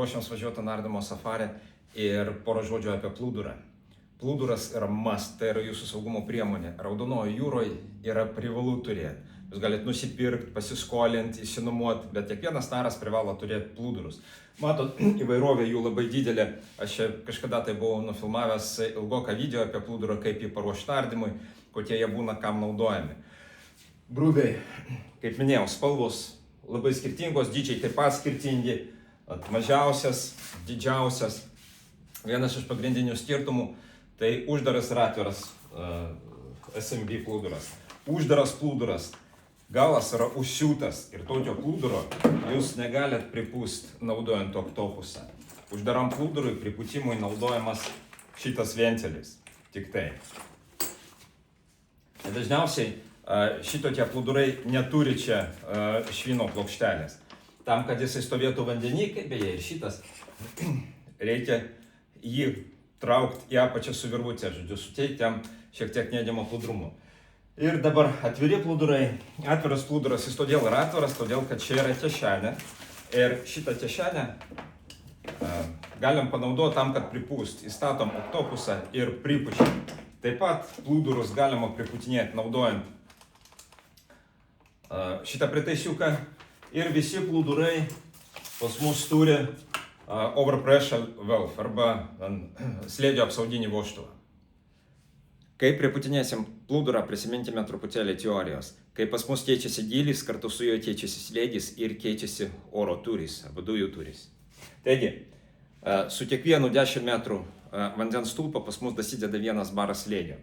ruošiams važiuoti nardymo safarį ir porą žodžių apie plūdurą. Plūduras yra must, tai yra jūsų saugumo priemonė. Raudonojo jūroje yra privalu turėti. Jūs galite nusipirkti, pasiskolinti, įsinuomoti, bet kiekvienas naras privalo turėti plūdurus. Matot, įvairovė jų labai didelė. Aš kažkada tai buvau nufilmavęs ilgoką video apie plūdurą, kaip jį paruošti nardymui, kokie jie būna, kam naudojami. Brūdai, kaip minėjau, spalvos labai skirtingos, dydžiai taip pat skirtingi, mažiausias, didžiausias. Vienas iš pagrindinių skirtumų tai uždaras ir atviras SMB plūduras. Uždaras plūduras, galas yra užsiūtas ir tokio plūduro jūs negalit pripūsti naudojant oktopusą. Uždaram plūdurui pripūtimui naudojamas šitas ventilis, tik tai. Dažniausiai šitokie plūdurai neturi čia švino plokštelės. Tam, kad jisai stovėtų vandenį, kaip beje ir šitas, reikia jį traukti į apačią su virvutė, žodžiu, suteikti jam šiek tiek neigiamo plūdrumo. Ir dabar atviri plūdurai. Atviras plūduras jis todėl yra atviras, todėl kad čia yra tiešenė. Ir šitą tiešenę galim panaudoti tam, kad pripūst. Įstatom oktopusą ir pripučiam. Taip pat plūdurus galima priputinėti naudojant šitą pritaisiuką. Ir visi plūdurai pas mus turi overpressure valve arba slėgio apsauginį vožtuvą. Kai priputinėsim plūdurą, prisiminkime truputėlį teorijos. Kai pas mus keičiasi gylis, kartu su juo keičiasi slėgis ir keičiasi oro tūris arba dujų tūris. Taigi, su kiekvienu 10 metrų vandens stulpo pas mus dasideda 1 baras slėgio.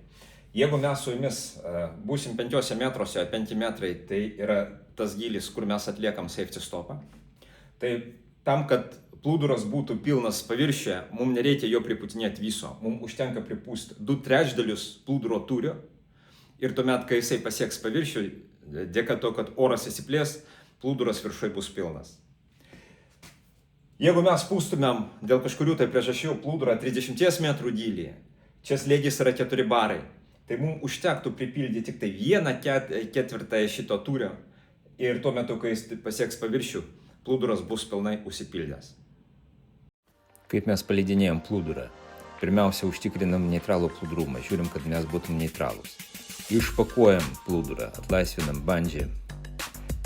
Jeigu mes su jumis būsim 5 metruose, 5 metrai, tai yra tas gylis, kur mes atliekam safety stopą. Tai tam, kad plūduras būtų pilnas paviršiuje, mums nereikia jo priputinėti viso. Mums užtenka pripūsti 2/3 plūduro tūrio ir tuomet, kai jisai pasieks paviršių, dėka to, kad oras įsiplės, plūduras viršuje bus pilnas. Jeigu mes pūstumėm dėl kažkurių tai priežasčių plūdurą 30 metrų gylyje, čia slėgis yra 4 barai, tai mums užtektų pripildyti tik tai 1/4 šito tūrio ir tuo metu, kai jis pasieks paviršių, plūduras bus pilnai užsipildęs. Kaip mes paleidinėjom plūdurą? Pirmiausia, užtikrinam neutralų plūdrumą, žiūrim, kad mes būtum neutralūs. Išpakuojam plūdurą, atlaisvinam bandžį,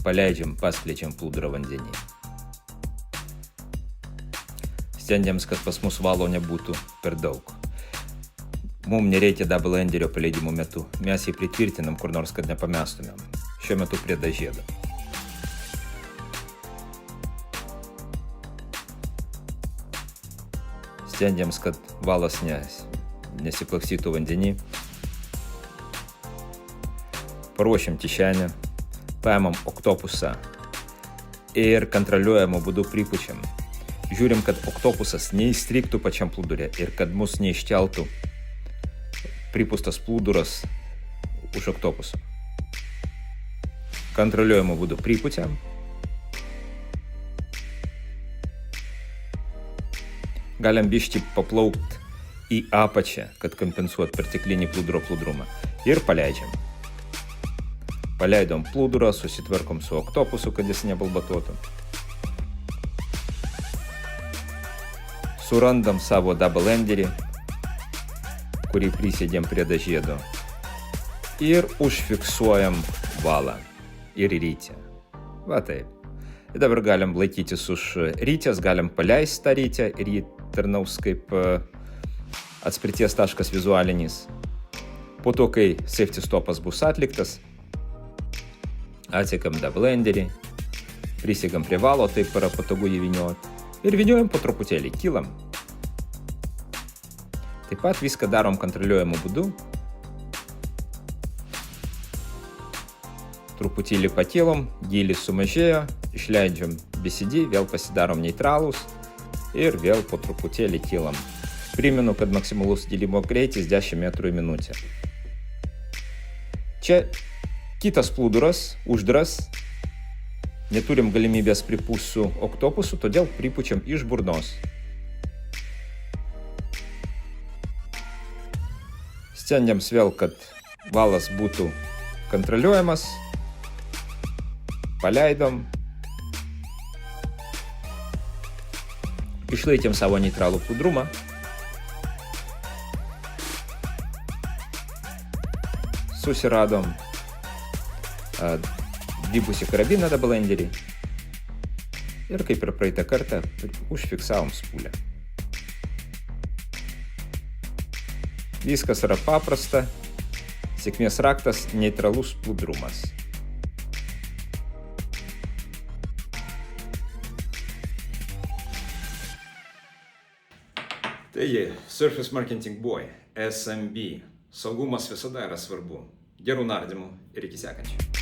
paleidžiam, paskleidžiam plūdurą vandenį. Stengiamės, kad pas mus valo nebūtų per daug. Mums nereikia double enderio paleidimo metu, mes jį pritvirtinam kur nors, kad nepamestumėm. Šiuo metu prie dažėdo. Stengiamės, kad valas nesiplakstytų vandenį. Paruošiam tišenę, paimam oktopusą ir kontroliuojamo būdu pripučiam. Žiūrim, kad oktopusas neįstriktų pačiam plūdure ir kad mus neiškeltų pripūstas plūduras už oktopuso. Kontroliuojamo būdu pripučiam. Galim bišķi paplaukt į apačią, kad kompensuot perteklinį plūduro plūdrumą. Ir paleidžiam. Paleidom plūdurą, susitvarkom su oktopusu, kad jis nebalbatuotų. Surandam savo double enderį, kurį prisėdėm prie dažėdo. Ir užfiksuojam valą ir rytę. Va taip. Ir dabar galim laikytis už rytės, galim paleisti tą rytę ir jį tarnaus kaip atspirties taškas vizualinis. Po to, kai safety stopas bus atliktas, atsekam double enderį, prisegam prie valo, taip yra patogu jį vynioti. Ir vyniojam po truputėlį, kylam. Taip pat viską darom kontroliuojamu būdu. Truputėlį pakėlom, gylis sumažėjo, išleidžiam BCD, vėl pasidarom neutralūs ir vėl po truputėlį kylam. Primenu, kad maksimalus gilimo greitis 10 metrų į minutę. Čia kitas plūduras, uždaras. Neturim galimybės pripūst su oktopusu, todėl pripučiam iš burnos. Stengiams vėl, kad valas būtų kontroliuojamas. Paleidom. Išlaikėm savo neitralų plūdrumą. Susiradom dvipusį karabiną double enderį. Ir kaip ir praeitą kartą, užfiksavom spūlę. Viskas yra paprasta. Sėkmės raktas – neutralus plūdrumas. Taigi, Surface Marketing Boy, SMB. Saugumas visada yra svarbu. Gerų nardymų ir iki sekančių.